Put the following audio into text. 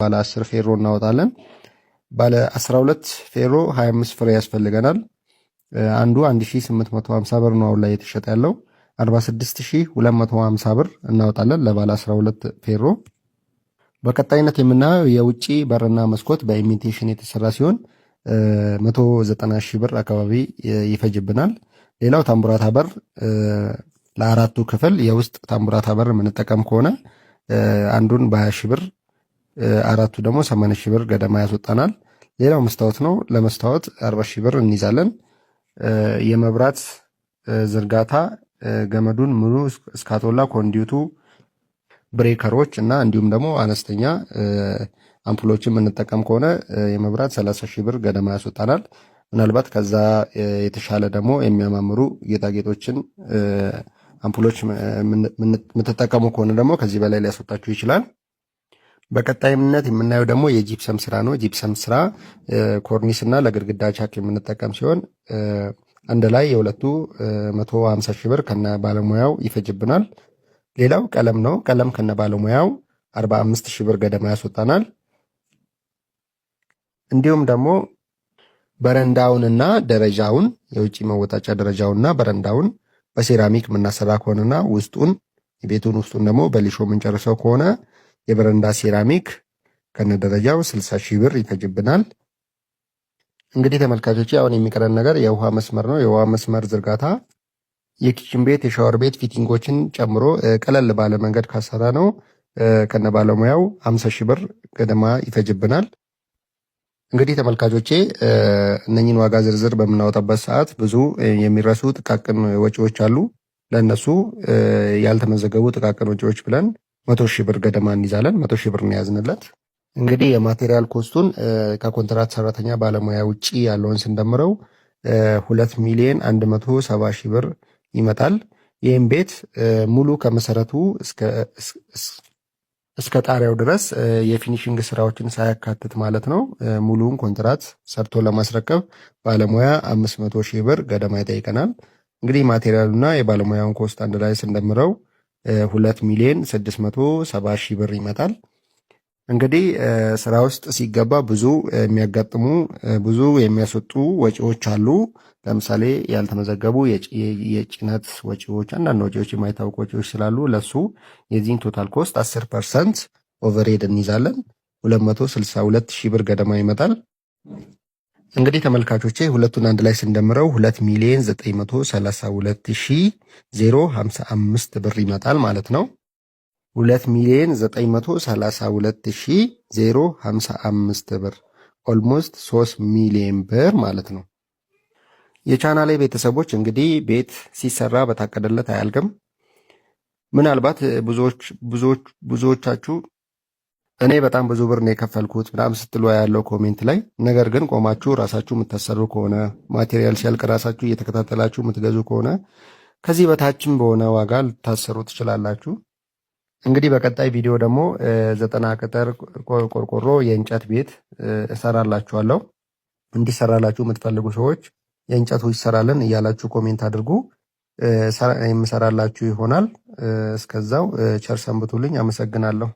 ባለ 10 ፌሮ እናወጣለን። ባለ 12 ፌሮ 25 ፍሬ ያስፈልገናል። አንዱ 1850 ብር ነው አሁን ላይ የተሸጠ ያለው። 46250 ብር እናወጣለን ለባለ 12 ፌሮ። በቀጣይነት የምናየው የውጪ በርና መስኮት በኢሚቴሽን የተሰራ ሲሆን 190 ሺህ ብር አካባቢ ይፈጅብናል። ሌላው ታምቡራታ በር ለአራቱ ክፍል የውስጥ ታምቡራታ በር የምንጠቀም ከሆነ አንዱን በ20 ሺህ ብር አራቱ ደግሞ 80 ሺህ ብር ገደማ ያስወጣናል። ሌላው መስታወት ነው። ለመስታወት 40 ሺህ ብር እንይዛለን። የመብራት ዝርጋታ ገመዱን ሙሉ እስካቶላ ኮንዲዩቱ ብሬከሮች እና እንዲሁም ደግሞ አነስተኛ አምፑሎችን የምንጠቀም ከሆነ የመብራት 30 ሺህ ብር ገደማ ያስወጣናል። ምናልባት ከዛ የተሻለ ደግሞ የሚያማምሩ ጌጣጌጦችን አምፑሎች የምትጠቀሙ ከሆነ ደግሞ ከዚህ በላይ ሊያስወጣችሁ ይችላል። በቀጣይነት የምናየው ደግሞ የጂፕሰም ስራ ነው። ጂፕሰም ስራ ኮርኒስ እና ለግድግዳ ቻክ የምንጠቀም ሲሆን አንድ ላይ የሁለቱ 150 ሺህ ብር ከነ ባለሙያው ይፈጅብናል። ሌላው ቀለም ነው። ቀለም ከነ ባለሙያው 45 ሺህ ብር ገደማ ያስወጣናል። እንዲሁም ደግሞ በረንዳውንና ደረጃውን የውጭ መወጣጫ ደረጃውንና በረንዳውን በሴራሚክ የምናሰራ ከሆነና ውስጡን የቤቱን ውስጡን ደግሞ በሊሾ የምንጨርሰው ከሆነ የበረንዳ ሴራሚክ ከነደረጃው 60 ሺህ ብር ይፈጅብናል። እንግዲህ ተመልካቾች አሁን የሚቀረን ነገር የውሃ መስመር ነው። የውሃ መስመር ዝርጋታ የኪችን ቤት የሻወር ቤት ፊቲንጎችን ጨምሮ ቀለል ባለ መንገድ ካሰራ ነው ከነ ባለሙያው 50 ሺህ ብር ገደማ ይፈጅብናል። እንግዲህ ተመልካቾቼ እነኚህን ዋጋ ዝርዝር በምናወጣበት ሰዓት ብዙ የሚረሱ ጥቃቅን ወጪዎች አሉ። ለእነሱ ያልተመዘገቡ ጥቃቅን ወጪዎች ብለን 100 ሺህ ብር ገደማ እንይዛለን። 100 ሺህ ብር እንያዝንለት። እንግዲህ የማቴሪያል ኮስቱን ከኮንትራት ሰራተኛ ባለሙያ ውጪ ያለውን ስንደምረው 2 ሚሊዮን 170 ሺህ ብር ይመጣል። ይህም ቤት ሙሉ ከመሰረቱ እስከ ጣሪያው ድረስ የፊኒሽንግ ስራዎችን ሳያካትት ማለት ነው ሙሉውን ኮንትራት ሰርቶ ለማስረከብ ባለሙያ 500 ሺህ ብር ገደማ ይጠይቀናል። እንግዲህ ማቴሪያሉና የባለሙያውን ኮስት አንድ ላይ ስንደምረው 2 ሚሊዮን 670 ሺህ ብር ይመጣል። እንግዲህ ስራ ውስጥ ሲገባ ብዙ የሚያጋጥሙ ብዙ የሚያስወጡ ወጪዎች አሉ። ለምሳሌ ያልተመዘገቡ የጭነት ወጪዎች፣ አንዳንድ ወጪዎች የማይታወቁ ወጪዎች ስላሉ ለሱ የዚህን ቶታል ኮስት 10% ኦቨርሄድ እንይዛለን። 262 ሺህ ብር ገደማ ይመጣል። እንግዲህ ተመልካቾቼ ሁለቱን አንድ ላይ ስንደምረው 2 ሚሊዮን 932 ሺህ 055 ብር ይመጣል ማለት ነው። 2 ሚሊዮን 932 ሺህ 055 ብር ኦልሞስት 3 ሚሊዮን ብር ማለት ነው። የቻናሌ ቤተሰቦች እንግዲህ ቤት ሲሰራ በታቀደለት አያልቅም። ምናልባት ብዙዎቻችሁ እኔ በጣም ብዙ ብር ነው የከፈልኩት ምናምን ስትሉ ያለው ኮሜንት ላይ፣ ነገር ግን ቆማችሁ ራሳችሁ የምታሰሩ ከሆነ ማቴሪያል ሲያልቅ ራሳችሁ እየተከታተላችሁ የምትገዙ ከሆነ ከዚህ በታችም በሆነ ዋጋ ልታሰሩ ትችላላችሁ። እንግዲህ በቀጣይ ቪዲዮ ደግሞ 90 ቅጠር ቆርቆሮ የእንጨት ቤት እሰራላችኋለሁ። እንዲሰራላችሁ የምትፈልጉ ሰዎች የእንጨቱ ይሰራልን እያላችሁ ኮሜንት አድርጉ። የምሰራላችሁ ይሆናል። እስከዛው ቸር ሰንብቱልኝ። አመሰግናለሁ።